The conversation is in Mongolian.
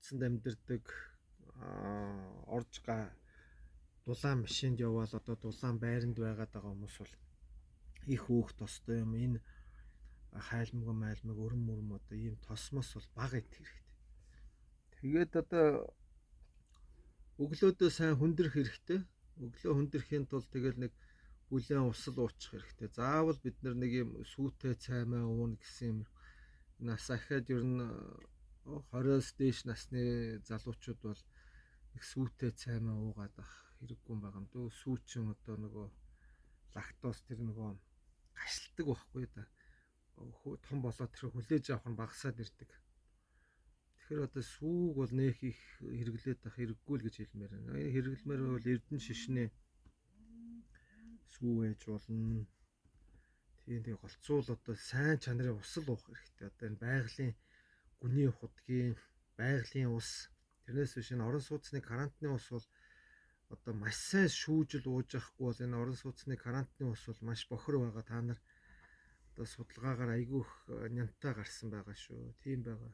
нууцнд амьдардаг орж дулаан машинд явбал одоо дулаан байранд байгаад байгаа хүмүүс бол их өөх тостой юм. Энэ хайлмаг өрөм одоо ийм тосмос бол бага идэх хэрэгтэй. Тэгээд одоо өглөөдөө сайн хүндрэх хэрэгтэй. Өглөө хүндрэхийн тулд тэгэл нэг бүлээн усал уучих хэрэгтэй. Заавал бид нэг юм сүйтэй цаймаа ууна гэсэн юм. Нас ахаад ер нь 20-оос дээш насны залуучууд бол их сүйтэй цаймаа уугаад ах хэрэггүй юм байгаа юм дөө. Сүүчин одоо нөгөө лактоз тэр нөгөө гашилдаг байхгүй да. Том болоод тэр хүлээж авах нь багасаад ирдэг. Тэгэхээр одоо сүүг бол нэх их хэрэглээд ах хэрэггүй л гэж хэлмээр байна. Хэрэглэмээр бол эрдэнэ шишнээ сүү ээж болно. Тэгээ голцуул одоо сайн чанарын усал уух хэрэгтэй. Одоо энэ байгалийн гүний хутгийн байгалийн ус тэрнээс биш энэ орон сууцны карантины ус бол одоо маш сайн шүүжил ууж авахгүй бол энэ орон сууцны карантины ус бол маш бохор байгаа. Та нар одоо судалгаагаар айгүйх нянтаа гарсан байгаа шүү. Тийм байгаа.